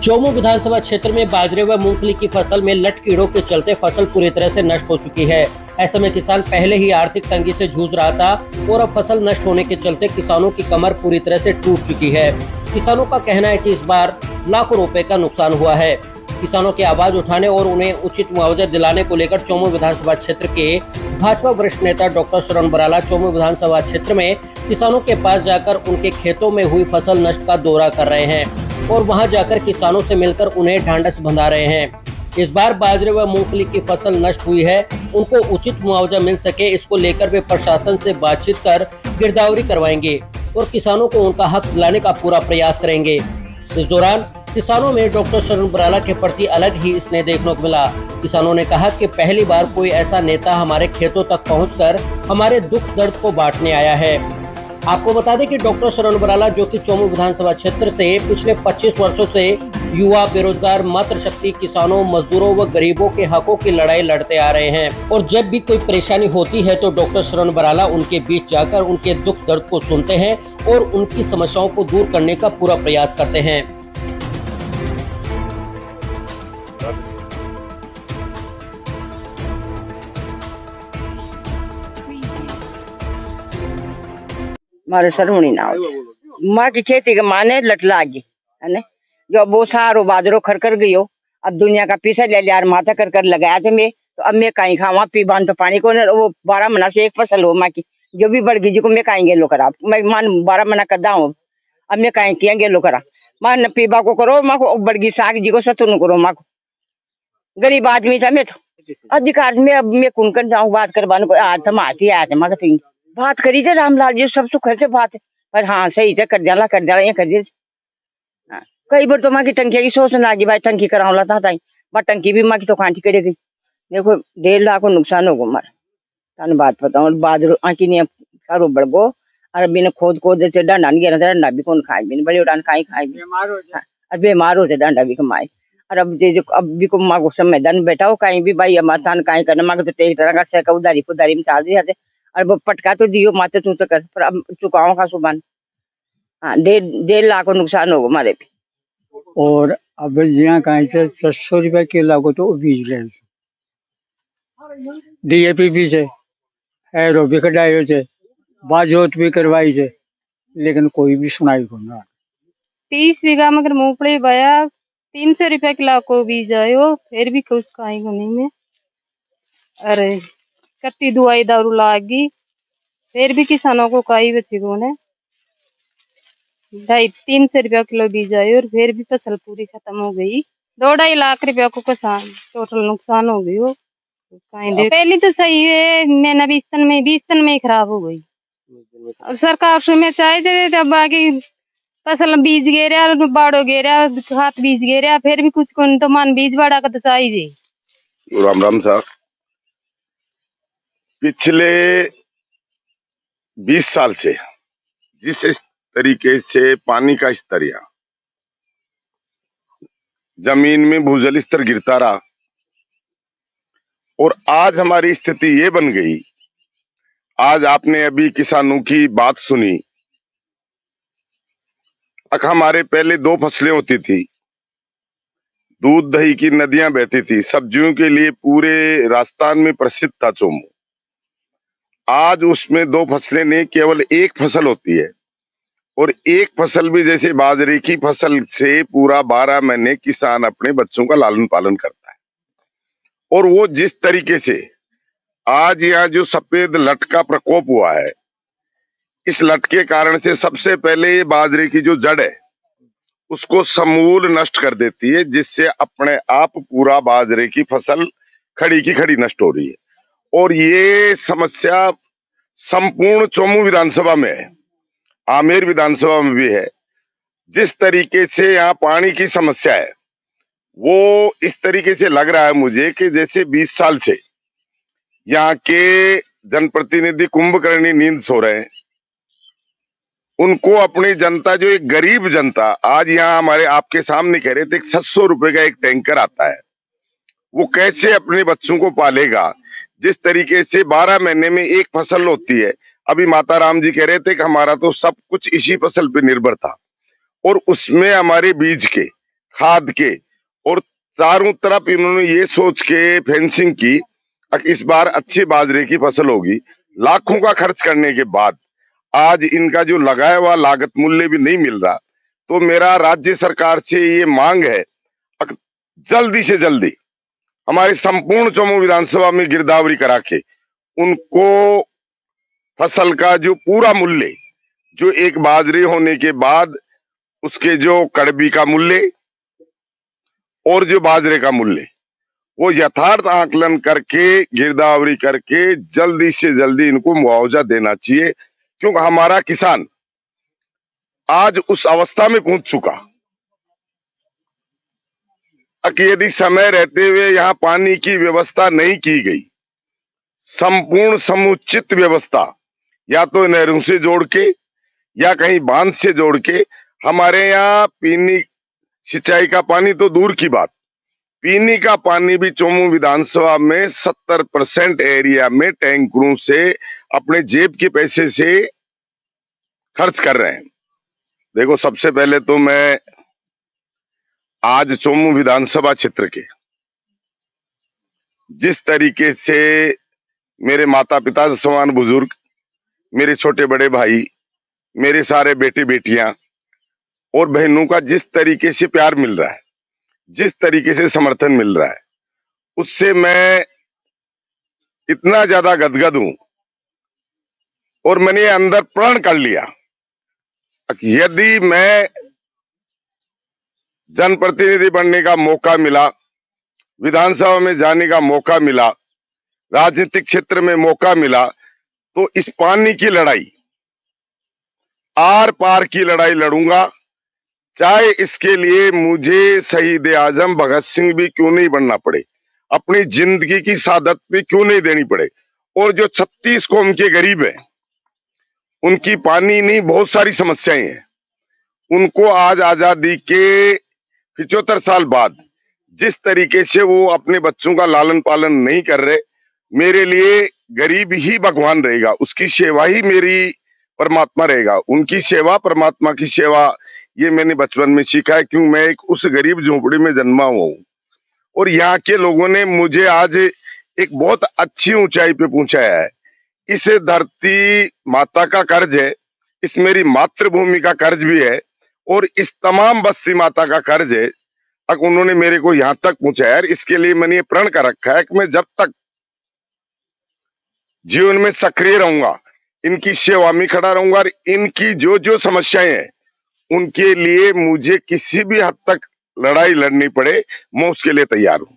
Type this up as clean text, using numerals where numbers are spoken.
चौमू विधानसभा क्षेत्र में बाजरे व मूंगफली की फसल में लट कीड़ों के चलते फसल पूरी तरह से नष्ट हो चुकी है। ऐसे में किसान पहले ही आर्थिक तंगी से जूझ रहा था और अब फसल नष्ट होने के चलते किसानों की कमर पूरी तरह से टूट चुकी है। किसानों का कहना है कि इस बार लाखों रुपए का नुकसान हुआ है। किसानों की आवाज उठाने और उन्हें उचित मुआवजा दिलाने को लेकर चौमू विधानसभा क्षेत्र के भाजपा वरिष्ठ नेता डॉक्टर शरण बराला चौमू विधानसभा क्षेत्र में किसानों के पास जाकर उनके खेतों में हुई फसल नष्ट का दौरा कर रहे हैं और वहां जाकर किसानों से मिलकर उन्हें ढांढस बंधा रहे हैं। इस बार बाजरे व मूंगफली की फसल नष्ट हुई है, उनको उचित मुआवजा मिल सके इसको लेकर वे प्रशासन से बातचीत कर गिरदावरी करवाएंगे और किसानों को उनका हक दिलाने का पूरा प्रयास करेंगे। इस दौरान किसानों में डॉक्टर शरण बराला के प्रति अलग ही स्नेह देखने को मिला। किसानों ने कहा कि पहली बार कोई ऐसा नेता हमारे खेतों तक पहुंचकर हमारे दुख दर्द को बांटने आया है। आपको बता दें कि डॉक्टर शरण बराला जो कि चौमू विधानसभा क्षेत्र से पिछले 25 वर्षों से युवा, बेरोजगार, मातृशक्ति, किसानों, मजदूरों व गरीबों के हकों की लड़ाई लड़ते आ रहे हैं और जब भी कोई परेशानी होती है तो डॉक्टर शरण बराला उनके बीच जाकर उनके दुख दर्द को सुनते हैं और उनकी समस्याओं को दूर करने का पूरा प्रयास करते हैं। मारे सरवणी ना माँ की खेती के माने लट लागी है जो वो सारो बाजरो खर गयो। अब दुनिया का पीछे ले लिया माथा कर लगाया थे मैं तो अब मैं कहीं खावा पी बांध तो पानी को वो 12 महीना से एक फसल हो माँ की जो भी बढ़ गई जी को मैं कहीं गेलो करा मैं मान 12 महीना कर दाऊ अब मैं कहीं किया गेलो करा माँ न पीबा को करो माँ को बढ़ गई साग जी को सतुन करो माँ को गरीब आदमी था मैं तो अधिकार में अब मैं कुन कर जाऊँ बात करवाने को आज हम आती आया थे माँ का बात करी थे रामलाल जी सब सुख से बात है पर हाँ सही से कर जाला ये कर दिए। कई बार तो माँ की टंकी की सोच ना भाई टंकी कराऊला था टंकी भी माँ की तो कांटी करेगी। देखो 1.5 लाख को नुकसान होगा हमारा थाने बात बताऊँ बादरो आँकी ने सारो बढ़ गो और बिना खोद से डांडा नहीं गिरा डांडा भी कौन खाए बिन बड़े उड़ान खाई और बीमार हो डांडा भी कमाए और अब अब भी को माँ को संविधान बैठा हो कहीं भी भाई हमारे थान कहीं करना माँ को तो तेज तरह का उधारी पुधारी में चाल दिया और वो पटका तो दियो माते तू तो कर पर अब चुकाओ का सुबह। हाँ 1.5 लाख को नुकसान होगा हमारे भी। और अब यहाँ कहीं से 700 रुपये किलो को तो बीज ले DAP भी से एरो भी कटाई से बाजोत भी करवाई से लेकिन कोई भी सुनाई को ना। 30 बीघा मगर मूंगफली बया 300 रुपया किलो को बीज आयो फिर भी कुछ खाई को नहीं में अरे कट्टी दवाई दारू लागी फिर भी किसानों को काई बची को ने 250-300 रुपया किलो बीज आयो और फिर भी फसल पूरी खत्म हो गई। 2-2.5 लाख रुपया को किसान टोटल नुकसान हो गई हो। पहली तो सही है मैंने 20 टन में खराब हो गई और सरकार से मैं चाहे जब बाकी फसल बीज गेरा बाड़ो गेरा हाथ बीज गेरा फिर भी कुछ को तो मान बीज बाड़ा का तो चाहिए। राम साहब पिछले 20 साल से जिस तरीके से पानी का स्तर या जमीन में भूजल स्तर गिरता रहा और आज हमारी स्थिति ये बन गई। आज आपने अभी किसानों की बात सुनी। हमारे पहले 2 फसलें होती थी, दूध दही की नदियां बहती थी, सब्जियों के लिए पूरे राजस्थान में प्रसिद्ध था चौमू। आज उसमें 2 फसलें नहीं केवल एक फसल होती है और एक फसल भी जैसे बाजरे की फसल से पूरा 12 महीने किसान अपने बच्चों का लालन पालन करता है। और वो जिस तरीके से आज यहाँ जो सफेद लट का प्रकोप हुआ है, इस लट के कारण से सबसे पहले ये बाजरे की जो जड़ है उसको समूल नष्ट कर देती है, जिससे अपने आप पूरा बाजरे की फसल खड़ी की खड़ी नष्ट हो रही है। और ये समस्या संपूर्ण चौमू विधानसभा में है, आमेर विधानसभा में भी है। जिस तरीके से यहाँ पानी की समस्या है वो इस तरीके से लग रहा है मुझे कि जैसे 20 साल से यहाँ के जनप्रतिनिधि कुंभकर्णी नींद सो रहे हैं। उनको अपनी जनता जो एक गरीब जनता आज यहाँ हमारे आपके सामने कह रहे थे 700 रुपए का एक टैंकर आता है, वो कैसे अपने बच्चों को पालेगा। जिस तरीके से 12 महीने में एक फसल होती है। अभी माता राम जी कह रहे थे कि हमारा तो सब कुछ इसी फसल पे निर्भर था और उसमें हमारे बीज के खाद के, और चारों तरफ इन्होंने ये सोच के फेंसिंग की कि इस बार अच्छी बाजरे की फसल होगी। लाखों का खर्च करने के बाद आज इनका जो लगाया हुआ लागत मूल्य भी नहीं मिल रहा। तो मेरा राज्य सरकार से ये मांग है, जल्दी से जल्दी हमारे संपूर्ण चौमू विधानसभा में गिरदावरी करा के उनको फसल का जो पूरा मूल्य, जो एक बाजरे होने के बाद उसके जो कड़बी का मूल्य और जो बाजरे का मूल्य, वो यथार्थ आकलन करके गिरदावरी करके जल्दी से जल्दी इनको मुआवजा देना चाहिए। क्योंकि हमारा किसान आज उस अवस्था में पहुंच चुका कि यदि समय रहते हुए यहाँ पानी की व्यवस्था नहीं की गई, संपूर्ण समुचित व्यवस्था या तो नहरों से जोड़ के या कहीं बांध से जोड़ के, हमारे यहाँ पीने सिंचाई का पानी तो दूर की बात, पीने का पानी भी चौमू विधानसभा में 70% एरिया में टैंकरों से अपने जेब के पैसे से खर्च कर रहे हैं। देखो, सबसे पहले तो मैं आज चौमू विधानसभा क्षेत्र के जिस तरीके से मेरे माता पिता समान बुजुर्ग, मेरे छोटे बड़े भाई, मेरे सारे बेटे बेटियां और बहनों का जिस तरीके से प्यार मिल रहा है, जिस तरीके से समर्थन मिल रहा है, उससे मैं इतना ज्यादा गदगद हूं और मैंने अंदर प्रण कर लिया, यदि मैं जनप्रतिनिधि बनने का मौका मिला, विधानसभा में जाने का मौका मिला, राजनीतिक क्षेत्र में मौका मिला, तो इस पानी की लड़ाई, आर पार की लड़ाई लड़ूंगा। चाहे इसके लिए मुझे शहीद आजम भगत सिंह भी क्यों नहीं बनना पड़े, अपनी जिंदगी की शहादत भी क्यों नहीं देनी पड़े। और जो 36 कौम के गरीब हैं, उनकी पानी नहीं बहुत सारी समस्याएं हैं, उनको आज आजादी के 75 साल बाद जिस तरीके से वो अपने बच्चों का लालन पालन नहीं कर रहे, मेरे लिए गरीब ही भगवान रहेगा, उसकी सेवा ही मेरी परमात्मा रहेगा। उनकी सेवा, परमात्मा की सेवा, ये मैंने बचपन में सीखा है, क्यों मैं एक उस गरीब झोपड़ी में जन्मा हुआ हूं। और यहाँ के लोगों ने मुझे आज एक बहुत अच्छी ऊंचाई पे पहुंचाया है। इस धरती माता का कर्ज है, इस मेरी मातृभूमि का कर्ज भी है, और इस तमाम बस्ती माता का कर्ज है। तक उन्होंने मेरे को यहाँ तक पहुंचाया है। इसके लिए मैंने ये प्रण कर रखा है कि मैं जब तक जीवन में सक्रिय रहूंगा, इनकी सेवा में खड़ा रहूंगा, और इनकी जो जो समस्याएं हैं उनके लिए मुझे किसी भी हद तक लड़ाई लड़नी पड़े, मैं उसके लिए तैयार हूं।